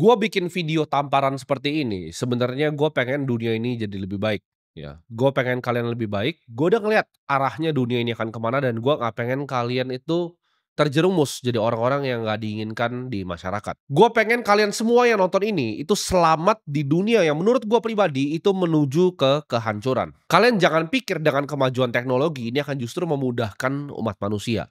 Gua bikin video tamparan seperti ini, sebenarnya gue pengen dunia ini jadi lebih baik, ya. Gue pengen kalian lebih baik, gue udah ngelihat arahnya dunia ini akan kemana dan gue nggak pengen kalian itu terjerumus jadi orang-orang yang nggak diinginkan di masyarakat. Gue pengen kalian semua yang nonton ini, itu selamat di dunia yang menurut gue pribadi itu menuju ke kehancuran. Kalian jangan pikir dengan kemajuan teknologi ini akan justru memudahkan umat manusia.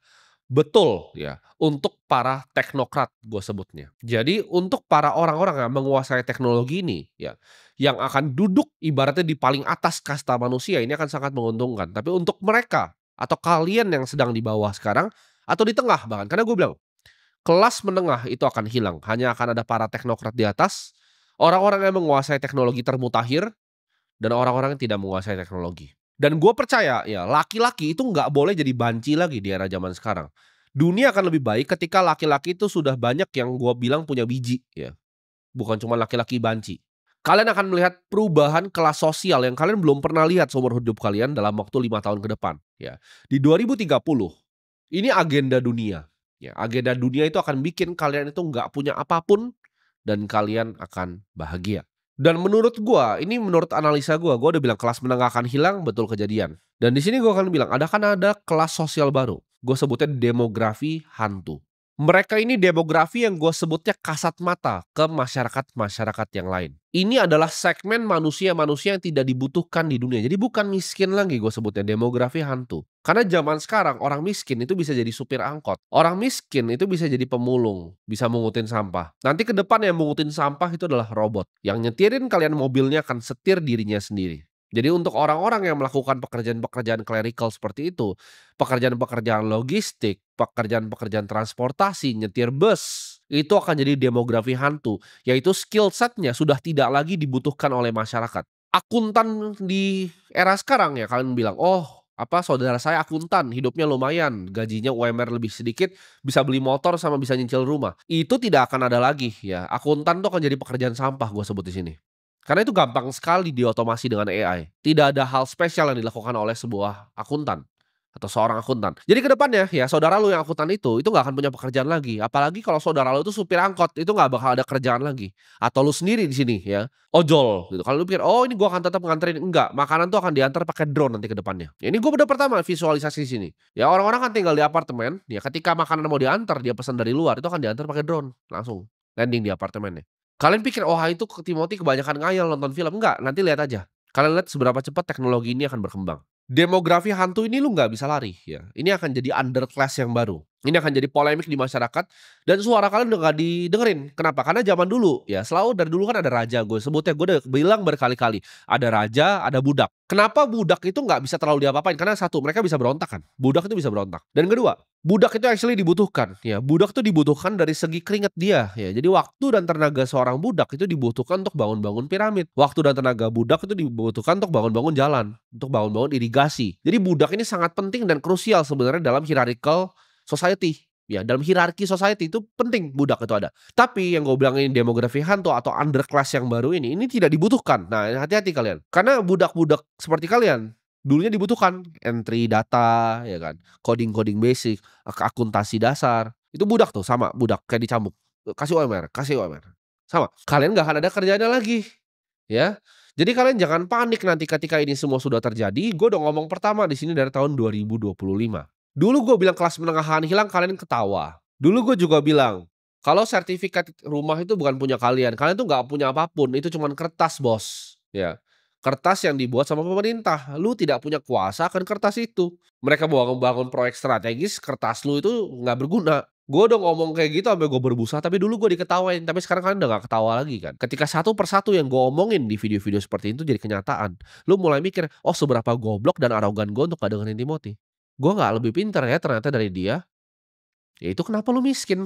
Betul, ya, untuk para teknokrat gue sebutnya. Jadi untuk para orang-orang yang menguasai teknologi ini, ya, yang akan duduk ibaratnya di paling atas kasta manusia ini akan sangat menguntungkan. Tapi untuk mereka atau kalian yang sedang di bawah sekarang atau di tengah bahkan, karena gue bilang kelas menengah itu akan hilang, hanya akan ada para teknokrat di atas, orang-orang yang menguasai teknologi termutakhir, dan orang-orang yang tidak menguasai teknologi. Dan gue percaya ya laki-laki itu nggak boleh jadi banci lagi di era zaman sekarang. Dunia akan lebih baik ketika laki-laki itu sudah banyak yang gue bilang punya biji ya. Bukan cuma laki-laki banci. Kalian akan melihat perubahan kelas sosial yang kalian belum pernah lihat seumur hidup kalian dalam waktu 5 tahun ke depan ya. Di 2030 ini agenda dunia. Ya, agenda dunia itu akan bikin kalian itu nggak punya apapun dan kalian akan bahagia. Dan menurut gua, ini menurut analisa gua udah bilang kelas menengah akan hilang, betul kejadian. Dan di sini gua akan bilang, ada kelas sosial baru. Gue sebutnya demografi hantu. Mereka ini demografi yang gue sebutnya kasat mata ke masyarakat-masyarakat yang lain. Ini adalah segmen manusia-manusia yang tidak dibutuhkan di dunia. Jadi bukan miskin lagi gue sebutnya demografi hantu. Karena zaman sekarang orang miskin itu bisa jadi supir angkot. Orang miskin itu bisa jadi pemulung, bisa mengutin sampah. Nanti ke depan yang mengutin sampah itu adalah robot. Yang nyetirin kalian mobilnya akan setir dirinya sendiri. Jadi untuk orang-orang yang melakukan pekerjaan-pekerjaan clerical seperti itu, pekerjaan-pekerjaan logistik, pekerjaan-pekerjaan transportasi, nyetir bus, itu akan jadi demografi hantu, yaitu skill setnya sudah tidak lagi dibutuhkan oleh masyarakat. Akuntan di era sekarang ya kalian bilang, "Oh, apa saudara saya akuntan, hidupnya lumayan, gajinya UMR lebih sedikit, bisa beli motor sama bisa nyicil rumah." Itu tidak akan ada lagi ya. Akuntan tuh akan jadi pekerjaan sampah gue sebut di sini. Karena itu gampang sekali diotomasi dengan AI. Tidak ada hal spesial yang dilakukan oleh sebuah akuntan atau seorang akuntan. Jadi ke depannya ya saudara lu yang akuntan itu nggak akan punya pekerjaan lagi. Apalagi kalau saudara lu itu supir angkot, itu nggak bakal ada kerjaan lagi. Atau lu sendiri di sini ya, ojol gitu. Kalau lu pikir, "Oh ini gua akan tetap nganterin," enggak, makanan tuh akan diantar pakai drone nanti ke depannya. Ya, ini gua udah pertama visualisasi di sini. Ya orang-orang kan tinggal di apartemen, ya ketika makanan mau diantar, dia pesan dari luar, itu akan diantar pakai drone, langsung landing di apartemennya. Kalian pikir, "Wah itu Timothy kebanyakan ngayal nonton film." Enggak, nanti lihat aja. Kalian lihat seberapa cepat teknologi ini akan berkembang. Demografi hantu ini lu nggak bisa lari ya. Ini akan jadi underclass yang baru. Ini akan jadi polemik di masyarakat dan suara kalian udah nggak didengerin. Kenapa? Karena zaman dulu ya selalu dari dulu kan ada raja, gue sebutnya gue udah bilang berkali-kali, ada raja, ada budak. Kenapa budak itu nggak bisa terlalu diapa-apain? Karena satu, mereka bisa berontak kan. Budak itu bisa berontak. Dan kedua, budak itu actually dibutuhkan ya. Budak itu dibutuhkan dari segi keringat dia ya. Jadi waktu dan tenaga seorang budak itu dibutuhkan untuk bangun-bangun piramid. Waktu dan tenaga budak itu dibutuhkan untuk bangun-bangun jalan, untuk bangun-bangun irigasi. Jadi budak ini sangat penting dan krusial sebenarnya dalam hierarchical society. Ya, dalam hierarki society itu penting budak itu ada. Tapi yang gue bilang ini demografi hantu atau underclass yang baru ini tidak dibutuhkan. Nah, hati-hati kalian. Karena budak-budak seperti kalian dulunya dibutuhkan entry data ya kan, coding-coding basic, akuntansi dasar. Itu budak tuh sama budak kayak dicambuk. Kasih UMR, kasih UMR. Sama. Kalian nggak akan ada kerjaannya lagi, ya. Jadi kalian jangan panik nanti ketika ini semua sudah terjadi. Gue udah ngomong pertama di sini dari tahun 2025. Dulu gue bilang kelas menengah akan hilang, kalian ketawa. Dulu gue juga bilang, kalau sertifikat rumah itu bukan punya kalian tuh nggak punya apapun, itu cuman kertas bos, ya. Kertas yang dibuat sama pemerintah, lu tidak punya kuasa akan kertas itu. Mereka bangun proyek strategis, kertas lu itu nggak berguna. Gue udah ngomong kayak gitu sampai gue berbusa, tapi dulu gue diketawain, tapi sekarang kalian udah gak ketawa lagi kan. Ketika satu persatu yang gue omongin di video-video seperti itu jadi kenyataan, lu mulai mikir, oh seberapa goblok dan arogan gue untuk gak dengerin Timothy. Gue nggak lebih pintar ya ternyata dari dia, ya itu kenapa lu miskin,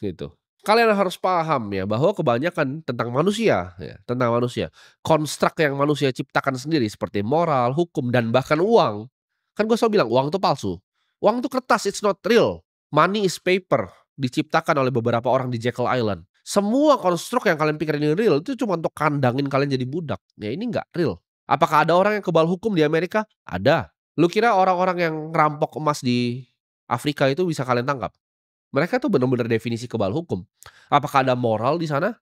gitu. Kalian harus paham ya bahwa kebanyakan tentang manusia ya, tentang manusia. Konstruk yang manusia ciptakan sendiri seperti moral, hukum, dan bahkan uang. Kan gue selalu bilang uang itu palsu. Uang itu kertas, it's not real. Money is paper, diciptakan oleh beberapa orang di Jekyll Island. Semua konstruk yang kalian pikir ini real itu cuma untuk kandangin kalian jadi budak. Ya ini nggak real. Apakah ada orang yang kebal hukum di Amerika? Ada. Lu kira orang-orang yang ngerampok emas di Afrika itu bisa kalian tangkap? Mereka tuh benar-benar definisi kebal hukum. Apakah ada moral di sana?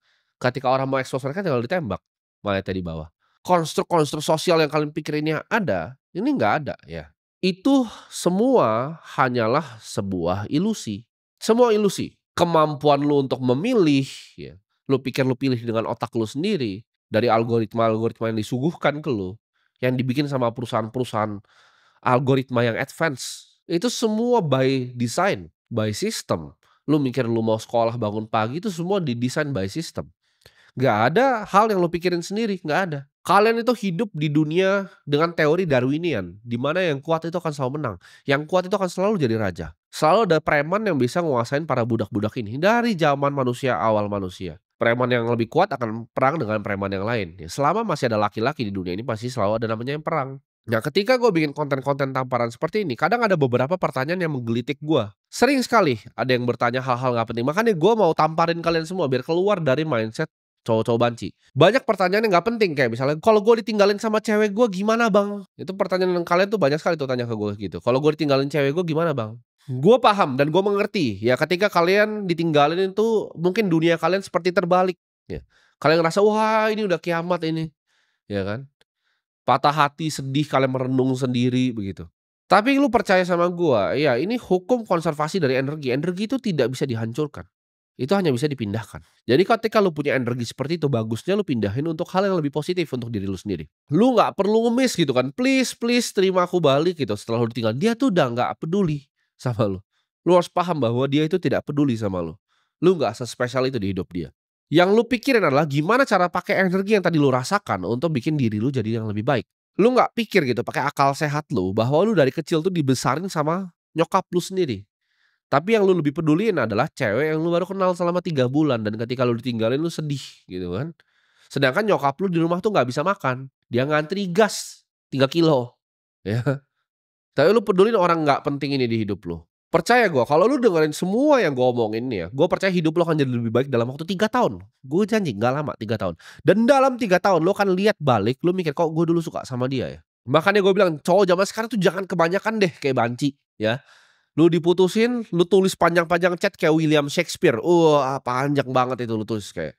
Ketika orang mau expose mereka tinggal ditembak, mayatnya di bawah. Konstruk-konstruk sosial yang kalian pikir ini ada, ini nggak ada ya. Itu semua hanyalah sebuah ilusi. Semua ilusi. Kemampuan lu untuk memilih ya, lu pikir lu pilih dengan otak lu sendiri, dari algoritma-algoritma yang disuguhkan ke lu, yang dibikin sama perusahaan-perusahaan algoritma yang advance, itu semua by design, by system. Lu mikir lu mau sekolah bangun pagi itu semua didesain by system. Nggak ada hal yang lu pikirin sendiri, nggak ada. Kalian itu hidup di dunia dengan teori Darwinian, di mana yang kuat itu akan selalu menang, yang kuat itu akan selalu jadi raja. Selalu ada preman yang bisa nguasain para budak-budak ini, dari zaman manusia, awal manusia. Preman yang lebih kuat akan perang dengan preman yang lain. Ya, selama masih ada laki-laki di dunia ini pasti selalu ada namanya yang perang. Nah, ketika gue bikin konten-konten tamparan seperti ini, kadang ada beberapa pertanyaan yang menggelitik gue. Sering sekali ada yang bertanya hal-hal nggak penting, makanya gue mau tamparin kalian semua biar keluar dari mindset cowok-cowok banci. Banyak pertanyaan yang nggak penting kayak misalnya, "Kalau gue ditinggalin sama cewek gue gimana, Bang?" Itu pertanyaan yang kalian tuh banyak sekali tuh tanya ke gue gitu, "Kalau gue ditinggalin cewek gue gimana, Bang?" Gue paham dan gue mengerti, ya ketika kalian ditinggalin itu mungkin dunia kalian seperti terbalik, ya. Kalian ngerasa, "Wah, ini udah kiamat ini." Ya kan? Patah hati, sedih, kalian merenung sendiri begitu. Tapi lu percaya sama gua, ya ini hukum konservasi dari energi. Energi itu tidak bisa dihancurkan, itu hanya bisa dipindahkan. Jadi ketika lu punya energi seperti itu, bagusnya lu pindahin untuk hal yang lebih positif untuk diri lu sendiri. Lu nggak perlu ngemis gitu kan, "Please please terima aku balik," gitu setelah lu ditinggal. Dia tuh udah nggak peduli sama lu. Lu harus paham bahwa dia itu tidak peduli sama lu. Lu nggak sespesial itu di hidup dia. Yang lu pikirin adalah gimana cara pakai energi yang tadi lu rasakan untuk bikin diri lu jadi yang lebih baik. Lu nggak pikir gitu pakai akal sehat lu bahwa lu dari kecil tuh dibesarin sama nyokap lu sendiri. Tapi yang lu lebih peduliin adalah cewek yang lu baru kenal selama 3 bulan dan ketika lu ditinggalin lu sedih gitu kan. Sedangkan nyokap lu di rumah tuh nggak bisa makan, dia ngantri gas 3 kilo ya. Tapi lu pedulin orang nggak penting ini di hidup lu. Percaya gua kalau lu dengerin semua yang gua omongin nih ya, gua percaya hidup lu akan jadi lebih baik dalam waktu 3 tahun. Gue janji nggak lama 3 tahun. Dan dalam 3 tahun lu akan lihat balik, lu mikir, "Kok gue dulu suka sama dia ya?" Makanya gue bilang cowok zaman sekarang tuh jangan kebanyakan deh kayak banci ya. Lu diputusin, lu tulis panjang-panjang chat kayak William Shakespeare. Wah, panjang banget itu lu tulis kayak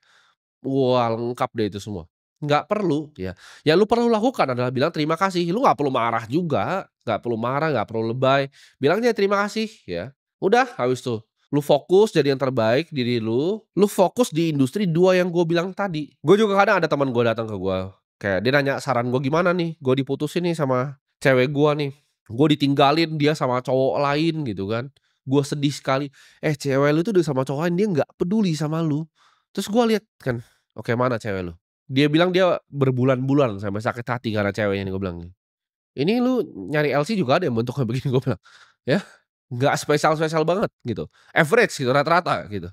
wah, lengkap deh itu semua. Nggak perlu, ya. Yang lu perlu lakukan adalah bilang terima kasih. Lu nggak perlu marah juga, nggak perlu marah, nggak perlu lebay. Bilang aja terima kasih, ya. Udah, habis tuh. Lu fokus jadi yang terbaik diri lu fokus di industri 2 yang gue bilang tadi. Gue juga kadang ada teman gue datang ke gue, kayak dia nanya saran gue gimana nih, gue diputusin nih sama cewek gue nih. Gue ditinggalin dia sama cowok lain gitu kan. Gue sedih sekali, cewek lu tuh udah sama cowok lain, dia nggak peduli sama lu. Terus gue lihat kan, "Oke, mana cewek lu?" Dia bilang dia berbulan-bulan sampai sakit hati karena ceweknya nih, gue bilang. "Ini lu nyari LC juga ada yang bentuknya begini," gue bilang, ya. Nggak spesial-spesial banget gitu, average gitu, rata-rata gitu.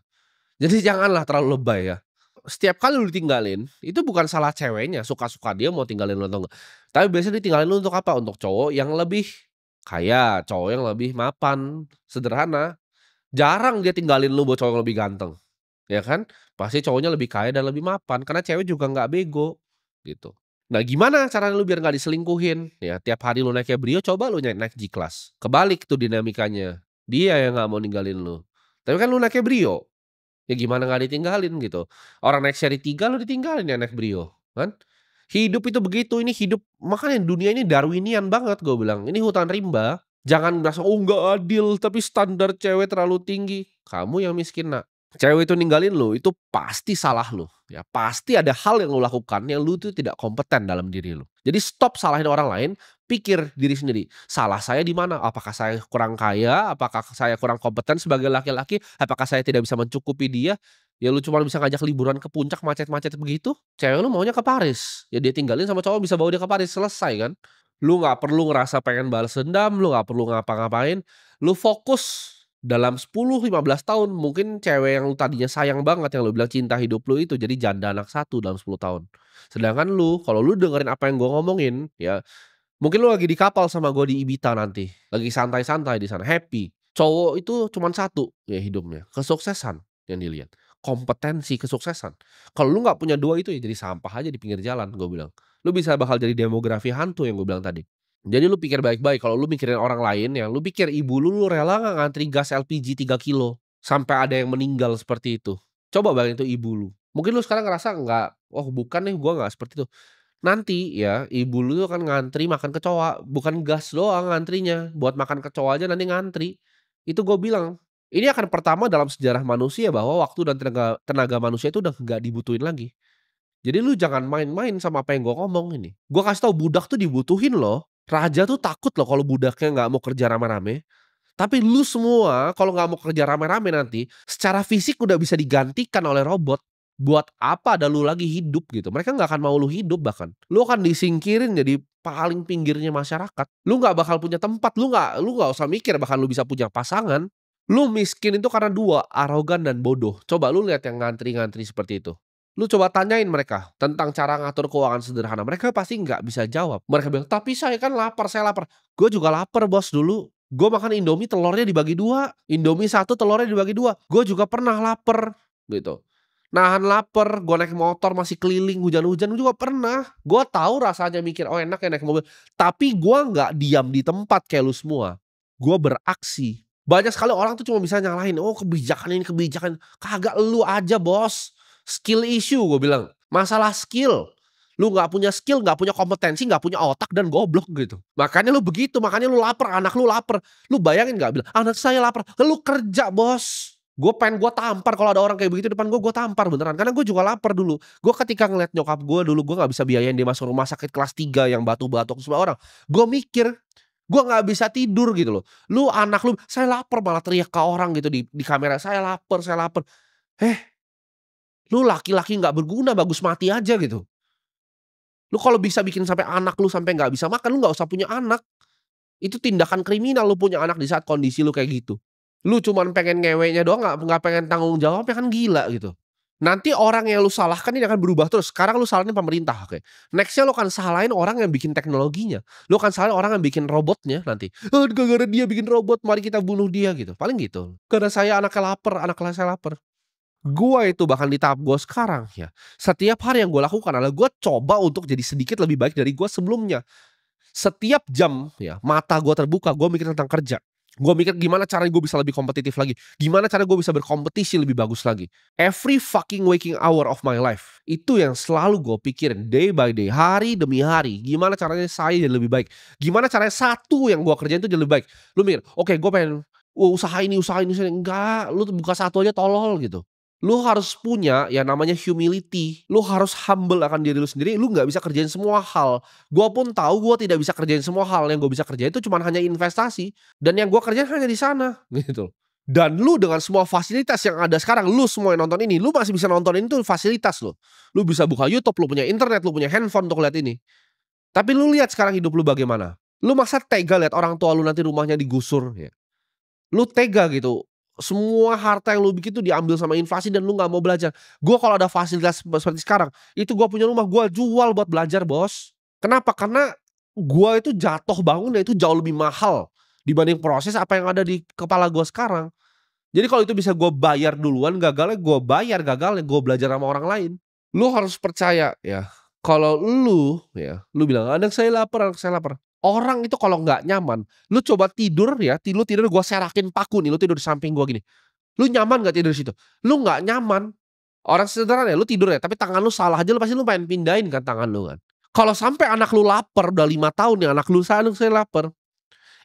Jadi janganlah terlalu lebay ya. Setiap kali lu ditinggalin, itu bukan salah ceweknya, suka-suka dia mau tinggalin lu atau enggak. Tapi biasanya ditinggalin lu untuk apa? Untuk cowok yang lebih kaya, cowok yang lebih mapan, sederhana. Jarang dia tinggalin lu buat cowok yang lebih ganteng. Ya kan? Pasti cowoknya lebih kaya dan lebih mapan, karena cewek juga nggak bego, gitu. Nah, gimana caranya lu biar nggak diselingkuhin? Ya tiap hari lu naiknya Brio, coba lu naik J-Class. Kebalik tuh dinamikanya, dia yang nggak mau ninggalin lu. Tapi kan lu naiknya Brio, ya gimana nggak ditinggalin gitu. Orang naik seri 3 lu ditinggalin yang naik Brio, kan? Hidup itu begitu, ini hidup makanya dunia ini Darwinian banget gue bilang, ini hutan rimba. Jangan merasa, "Oh nggak adil, tapi standar cewek terlalu tinggi." Kamu yang miskin, Nak. Cewek itu ninggalin lu, itu pasti salah lu, ya. Pasti ada hal yang lu lakukan yang lu tuh tidak kompeten dalam diri lu. Jadi stop salahin orang lain, pikir diri sendiri, "Salah saya di mana? Apakah saya kurang kaya? Apakah saya kurang kompeten sebagai laki-laki? Apakah saya tidak bisa mencukupi dia?" Ya lu cuma bisa ngajak liburan ke puncak macet-macet begitu, cewek lu maunya ke Paris, ya dia tinggalin sama cowok bisa bawa dia ke Paris, selesai kan. Lu nggak perlu ngerasa pengen balas dendam, lu nggak perlu ngapa-ngapain, lu fokus dalam 10, 15 tahun mungkin cewek yang lu tadinya sayang banget, yang lu bilang cinta hidup lu itu jadi janda anak satu dalam 10 tahun. Sedangkan lu, kalau lu dengerin apa yang gua ngomongin, ya mungkin lu lagi di kapal sama gua di Ibiza nanti, lagi santai-santai di sana, happy. Cowok itu cuman satu ya hidupnya, kesuksesan yang dilihat, kompetensi, kesuksesan. Kalau lu nggak punya 2 itu ya jadi sampah aja di pinggir jalan, gua bilang. Lu bisa bakal jadi demografi hantu yang gua bilang tadi. Jadi lu pikir baik-baik, kalau lu mikirin orang lain ya, lu pikir ibu lu rela nggak ngantri gas LPG 3 kilo, sampai ada yang meninggal seperti itu. Coba bayangin itu ibu lu. Mungkin lu sekarang ngerasa nggak, "Oh bukan nih, gua nggak seperti itu." Nanti ya, ibu lu tuh akan ngantri makan kecoa, bukan gas doang ngantrinya, buat makan kecoa aja nanti ngantri. Itu gue bilang, ini akan pertama dalam sejarah manusia bahwa waktu dan tenaga tenaga manusia itu udah nggak dibutuhin lagi. Jadi lu jangan main-main sama apa yang gue ngomong ini. Gue kasih tahu budak tuh dibutuhin loh. Raja tuh takut loh kalau budaknya nggak mau kerja rame-rame. Tapi lu semua kalau nggak mau kerja rame-rame nanti, secara fisik udah bisa digantikan oleh robot. Buat apa ada lu lagi hidup gitu, mereka nggak akan mau lu hidup bahkan. Lu akan disingkirin jadi paling pinggirnya masyarakat. Lu nggak bakal punya tempat, lu nggak usah mikir bahkan lu bisa punya pasangan. Lu miskin itu karena 2 arogan dan bodoh. Coba lu lihat yang ngantri-ngantri seperti itu. Lu coba tanyain mereka tentang cara ngatur keuangan sederhana, mereka pasti nggak bisa jawab. Mereka bilang, "Tapi saya kan lapar, saya lapar." Gue juga lapar Bos dulu. Gue makan Indomie telurnya dibagi 2, Indomie satu telurnya dibagi 2. Gue juga pernah lapar, gitu. Nahan lapar, gue naik motor masih keliling hujan-hujan juga pernah. Gue tahu rasanya mikir, "Oh enak ya naik mobil." Tapi gue nggak diam di tempat kayak lu semua. Gue beraksi. Banyak sekali orang tuh cuma bisa nyalahin, "Oh kebijakan ini kebijakan." Kagak, lu aja Bos. Skill issue gue bilang, masalah skill. Lu nggak punya skill, nggak punya kompetensi, nggak punya otak dan goblok gitu. Makanya lu begitu, makanya lu lapar, anak lu lapar. Lu bayangin nggak bilang, "Anak saya lapar." Lu kerja Bos. Gue tampar kalau ada orang kayak begitu depan gue tampar beneran. Karena gue juga lapar dulu. Gue ketika ngeliat nyokap gue dulu, gue nggak bisa biayain dia masuk rumah sakit kelas 3 yang batuk-batuk semua orang. Gue mikir, gue nggak bisa tidur gitu loh. Lu anak lu, "Saya lapar," malah teriak ke orang gitu di kamera, "Saya lapar, saya lapar." Eh, lu laki-laki nggak berguna, bagus mati aja gitu. Lu kalau bisa bikin sampai anak lu sampai nggak bisa makan, lu nggak usah punya anak. Itu tindakan kriminal lu punya anak di saat kondisi lu kayak gitu. Lu cuman pengen ngewenya doang, nggak pengen tanggung jawab, ya kan gila gitu. Nanti orang yang lu salahkan ini akan berubah terus. Sekarang lu salahin pemerintah, oke. Next-nya lu akan salahin orang yang bikin teknologinya. Lu akan salahin orang yang bikin robotnya nanti. "Oh, gara-gara dia bikin robot, mari kita bunuh dia," gitu. Paling gitu. "Karena saya anaknya lapar, anak saya lapar." Gua itu bahkan di tahap gua sekarang ya, setiap hari yang gua lakukan adalah gua coba untuk jadi sedikit lebih baik dari gua sebelumnya. Setiap jam ya, mata gua terbuka, gua mikir tentang kerja. Gua mikir gimana caranya gua bisa lebih kompetitif lagi, gimana cara gua bisa berkompetisi lebih bagus lagi. Every fucking waking hour of my life, itu yang selalu gua pikirin day by day, hari demi hari, gimana caranya saya jadi lebih baik, gimana caranya satu yang gua kerjain itu jadi lebih baik. Lu mikir, "Oke, gua pengen, usaha ini, enggak, lu tuh buka satu aja tolol gitu. Lu harus punya yang namanya humility, lu harus humble akan diri lu sendiri, lu nggak bisa kerjain semua hal. Gua pun tahu gua tidak bisa kerjain semua hal, yang gua bisa kerjain itu cuman hanya investasi, dan yang gua kerjain hanya di sana, gitu. Dan lu dengan semua fasilitas yang ada sekarang, lu semua yang nonton ini, lu masih bisa nonton ini tuh fasilitas lu. Lu bisa buka YouTube, lu punya internet, lu punya handphone untuk lihat ini. Tapi lu lihat sekarang hidup lu bagaimana? Lu masa tega lihat orang tua lu nanti rumahnya digusur ya? Lu tega gitu, semua harta yang lu bikin tuh diambil sama inflasi dan lu nggak mau belajar. Gua kalau ada fasilitas seperti sekarang, itu gua punya rumah gua jual buat belajar Bos. Kenapa? Karena gua itu jatuh bangunnya itu jauh lebih mahal dibanding proses apa yang ada di kepala gua sekarang. Jadi kalau itu bisa gua bayar duluan, gagalnya gua bayar, gagalnya gua belajar sama orang lain. Lu harus percaya ya, kalau lu ya, lu bilang, anak saya lapar." Orang itu kalau nggak nyaman, lu coba tidur ya, lu tidur gua serakin paku nih, lu tidur di samping gua gini. Lu nyaman nggak tidur di situ? Lu nggak nyaman. Orang sederhana ya, lu tidur ya, tapi tangan lu salah aja lu pasti lu pengen pindahin kan tangan lu kan. Kalau sampai anak lu lapar, udah 5 tahun nih anak lu, "Sa, anak saya lapar."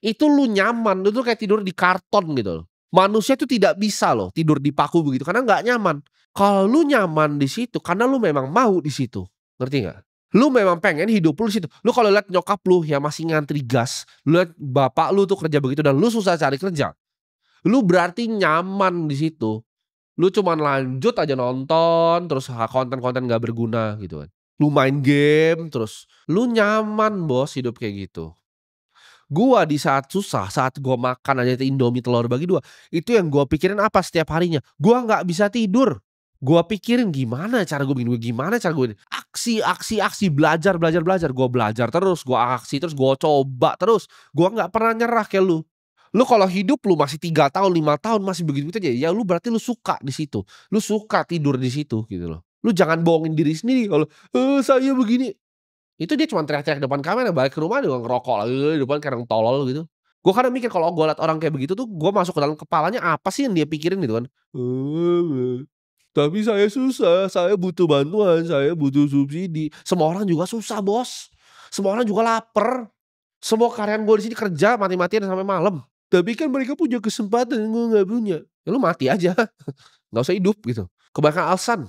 Itu lu nyaman, lu tuh kayak tidur di karton gitu loh. Manusia tuh tidak bisa loh tidur di paku begitu, karena nggak nyaman. Kalau lu nyaman di situ, karena lu memang mau di situ, ngerti nggak? Lu memang pengen hidup lu di situ. Lu kalau lihat nyokap lu yang masih ngantri gas, lu lihat bapak lu tuh kerja begitu dan lu susah cari kerja, lu berarti nyaman di situ. Lu cuman lanjut aja nonton, terus konten-konten nggak berguna gitu kan. Lu main game terus, lu nyaman Bos hidup kayak gitu. Gua di saat susah, saat gua makan aja itu Indomie telur bagi 2, itu yang gua pikirin apa setiap harinya? Gua nggak bisa tidur. Gua pikirin gimana cara gua bikin gimana cara gua ini, aksi aksi aksi, belajar belajar belajar, gua belajar terus, gua aksi terus, gua coba terus, gua nggak pernah nyerah kayak lu. Lu kalau hidup lu masih 3 tahun, 5 tahun masih begitu-begitu aja, ya lu berarti lu suka di situ, lu suka tidur di situ gitu loh. Lu jangan bohongin diri sendiri kalau, saya begini." Itu dia cuman teriak-teriak depan kamera, balik ke rumah juga ngerokok lagi di depan kayak orang tolol gitu. Gua kadang mikir kalau gua liat orang kayak begitu tuh, gua masuk ke dalam kepalanya apa sih yang dia pikirin gitu kan. Tapi saya susah, saya butuh bantuan, saya butuh subsidi. Semua orang juga susah, Bos. Semua orang juga laper. Semua karyawan gue di sini kerja mati-matian sampai malam. Tapi kan mereka punya kesempatan, gue nggak punya. Ya lu mati aja, nggak usah hidup gitu. Kebanyakan alasan.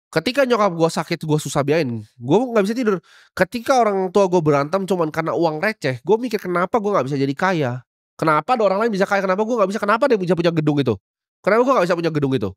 Ketika nyokap gue sakit, gue susah biayain, gue nggak bisa tidur. Ketika orang tua gue berantem cuman karena uang receh, gue mikir kenapa gue nggak bisa jadi kaya? Kenapa ada orang lain bisa kaya, kenapa gue nggak bisa? Kenapa dia bisa punya gedung itu? Kenapa gue nggak bisa punya gedung itu?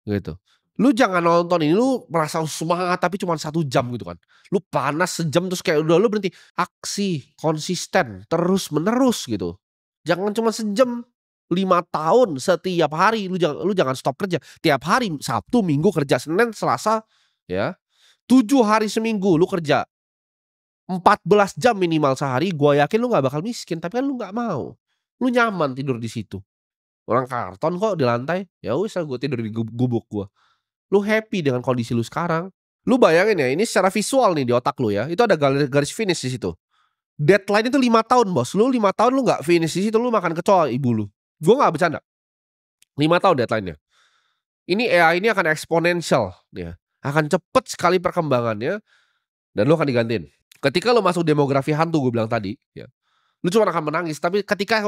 Gitu. Lu jangan nonton ini, lu merasa semangat tapi cuman 1 jam gitu kan. Lu panas sejam terus kayak udah lu berhenti. Aksi, konsisten, terus menerus gitu. Jangan cuma sejam, 5 tahun setiap hari lu jangan stop kerja. Tiap hari Sabtu, Minggu kerja, Senin, Selasa ya. 7 hari seminggu lu kerja. 14 jam minimal sehari, gua yakin lu nggak bakal miskin, tapi kan lu nggak mau. Lu nyaman tidur di situ. Orang karton kok di lantai, ya wis ah gua tidur di gubuk gua. Lu happy dengan kondisi lu sekarang. Lu bayangin ya, ini secara visual nih di otak lu ya, itu ada garis finish di situ. Deadline itu 5 tahun, Bos. Lu 5 tahun lu nggak finish di situ, lu makan kecoa ibu lu. Gua nggak bercanda, 5 tahun deadline-nya. Ini AI ini akan eksponensial ya, akan cepet sekali perkembangannya dan lu akan digantiin. Ketika lu masuk demografi hantu gue bilang tadi ya, lu cuma akan menangis, tapi ketika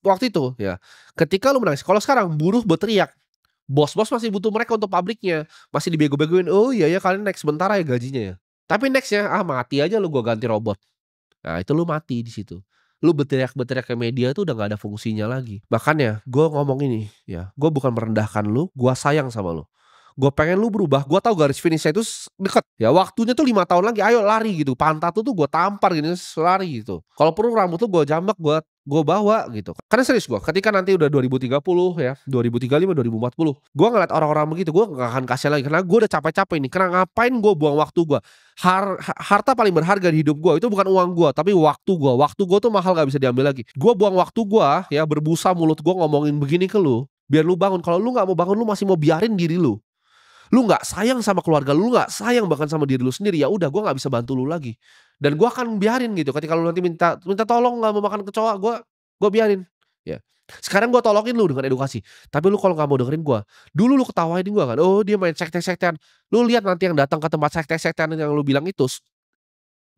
waktu itu ya, ketika lu menangis, kalau sekarang buruh berteriak, bos-bos masih butuh mereka untuk pabriknya, masih dibego-begoin, "Oh iya ya kalian naik sebentar ya gajinya ya." Tapi next-nya, "Ah mati aja lu gua ganti robot." Nah itu lu mati di situ. Lu berteriak-berteriak ke media tuh udah nggak ada fungsinya lagi. Makanya gua ngomong ini ya, gua bukan merendahkan lu, gua sayang sama lu. Gua pengen lu berubah, gua tahu garis finish-nya itu deket, ya waktunya tuh 5 tahun lagi, ayo lari gitu, pantat lu tuh gua tampar gini, lari gitu. Kalau perlu rambut lu gua jambak, gua bawa gitu. Karena serius gua, ketika nanti udah 2030 ya, 2035, 2040, gua ngeliat orang-orang begitu, gua nggak akan kasihan lagi karena gua udah capek-capek nih, karena ngapain gua buang waktu gua. Harta paling berharga di hidup gua itu bukan uang gua, tapi waktu gua. Waktu gua tuh mahal gak bisa diambil lagi. Gua buang waktu gua ya, berbusa mulut gua ngomongin begini ke lu, biar lu bangun. Kalau lu nggak mau bangun, lu masih mau biarin diri lu nggak sayang sama keluarga lu nggak sayang bahkan sama diri lu sendiri, ya udah gua nggak bisa bantu lu lagi. Dan gua akan biarin gitu ketika lu nanti minta minta tolong nggak mau makan kecoa, gua biarin, ya. Sekarang gua tolongin lu dengan edukasi, tapi lu kalau nggak mau dengerin gua, dulu lu ketawain gua kan, "Oh dia main sekte-sektean." Lu lihat nanti yang datang ke tempat sekte-sektean yang lu bilang itu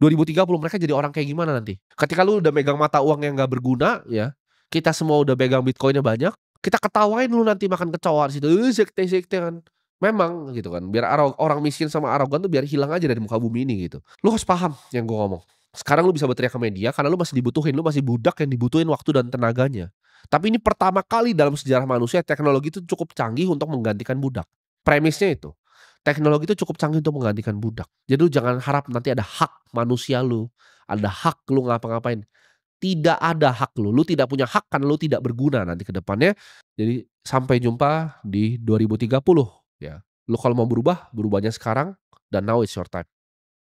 2030 mereka jadi orang kayak gimana nanti. Ketika lu udah megang mata uang yang nggak berguna ya, kita semua udah pegang Bitcoin-nya banyak, kita ketawain lu nanti makan kecoa di situ, sekte-sektean." Memang gitu kan, biar orang miskin sama arogan tuh biar hilang aja dari muka bumi ini gitu. Lu harus paham yang gua ngomong. Sekarang lu bisa berteriak ke media karena lu masih dibutuhin, lu masih budak yang dibutuhin waktu dan tenaganya. Tapi ini pertama kali dalam sejarah manusia teknologi itu cukup canggih untuk menggantikan budak. Premisnya itu. Teknologi itu cukup canggih untuk menggantikan budak. Jadi lu jangan harap nanti ada hak manusia lu, ada hak lu ngapa-ngapain. Tidak ada hak lu tidak punya hak karena lu tidak berguna nanti ke depannya. Jadi sampai jumpa di 2030 ya. Lu kalau mau berubah, berubahnya sekarang dan now is your time.